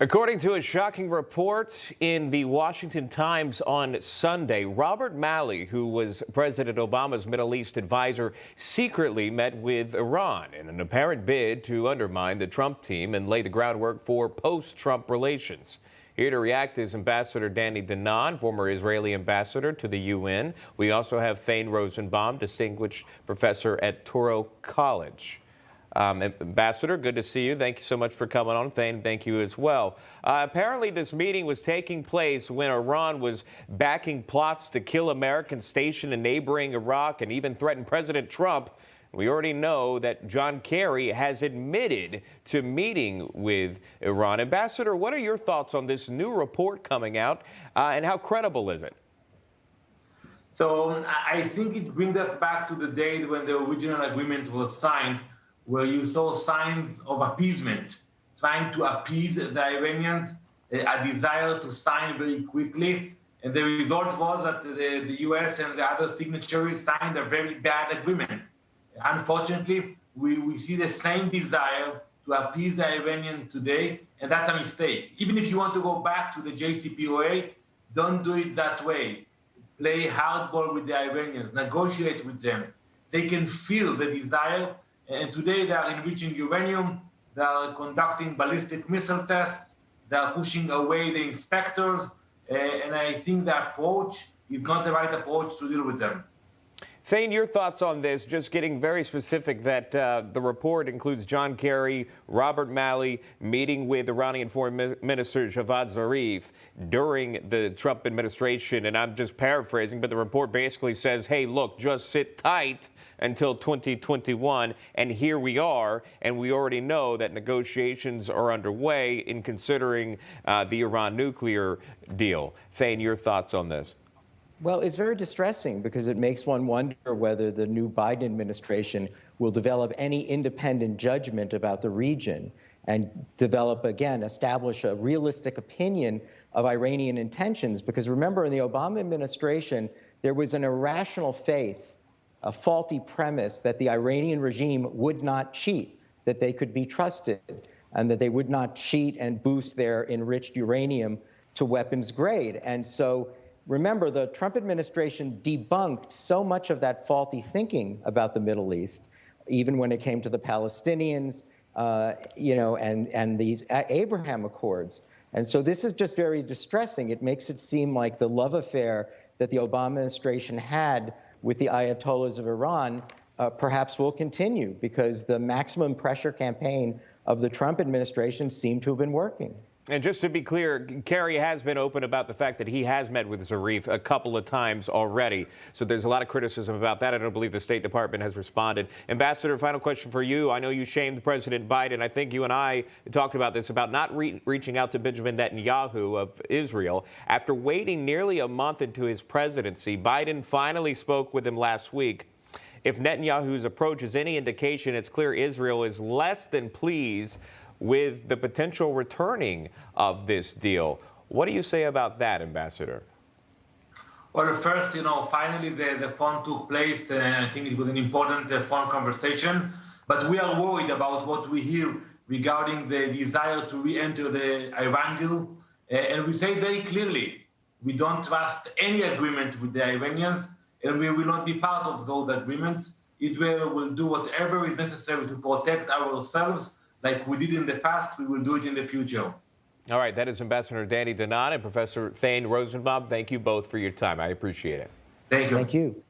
According to a shocking report in the Washington Times on Sunday, Robert Malley, who was President Obama's Middle East advisor, secretly met with Iran in an apparent bid to undermine the Trump team and lay the groundwork for post-Trump relations. Here to react is Ambassador Danny Danon, former Israeli ambassador to the UN. We also have Thane Rosenbaum, distinguished professor at Touro College. Ambassador, good to see you. Thank you so much for coming on. Thane, thank you as well. Apparently, this meeting was taking place when Iran was backing plots to kill Americans stationed in neighboring Iraq and even threatened President Trump. We already know that John Kerry has admitted to meeting with Iran. Ambassador, what are your thoughts on this new report coming out, and how credible is it? So I think it brings us back to the day when the original agreement was signed, where you saw signs of appeasement, trying to appease the Iranians, a desire to sign very quickly. And the result was that the US and the other signatories signed a very bad agreement. Unfortunately, we see the same desire to appease the Iranians today, and that's a mistake. Even if you want to go back to the JCPOA, don't do it that way. Play hardball with the Iranians, negotiate with them. They can feel the desire. And today they are enriching uranium, they are conducting ballistic missile tests, they are pushing away the inspectors, and I think the approach is not the right approach to deal with them. Thane, your thoughts on this, just getting very specific that the report includes John Kerry, Robert Malley meeting with Iranian Foreign Minister Javad Zarif during the Trump administration. And I'm just paraphrasing, but the report basically says, hey, look, just sit tight until 2021. And here we are. And we already know that negotiations are underway in considering the Iran nuclear deal. Thane, your thoughts on this? Well, it's very distressing because it makes one wonder whether the new Biden administration will develop any independent judgment about the region and establish a realistic opinion of Iranian intentions. Because remember, in the Obama administration, there was an irrational faith, a faulty premise that the Iranian regime would not cheat, that they could be trusted, and that they would not cheat and boost their enriched uranium to weapons grade. And so remember, the Trump administration debunked so much of that faulty thinking about the Middle East, even when it came to the Palestinians, and these Abraham Accords. And so this is just very distressing. It makes it seem like the love affair that the Obama administration had with the Ayatollahs of Iran perhaps will continue, because the maximum pressure campaign of the Trump administration seemed to have been working. And just to be clear, Kerry has been open about the fact that he has met with Zarif a couple of times already. So there's a lot of criticism about that. I don't believe the State Department has responded. Ambassador, final question for you. I know you shamed President Biden. I think you and I talked about this, about not reaching out to Benjamin Netanyahu of Israel. After waiting nearly a month into his presidency, Biden finally spoke with him last week. If Netanyahu's approach is any indication, it's clear Israel is less than pleased with the potential returning of this deal. What do you say about that, Ambassador? Well, first, finally the phone took place. I think it was an important phone conversation. But we are worried about what we hear regarding the desire to re-enter the Iran deal. And we say very clearly, we don't trust any agreement with the Iranians, and we will not be part of those agreements. Israel will do whatever is necessary to protect ourselves. Like we did in the past, we will do it in the future. All right, that is Ambassador Danny Danon and Professor Thane Rosenbaum. Thank you both for your time. I appreciate it. Thank you. Thank you.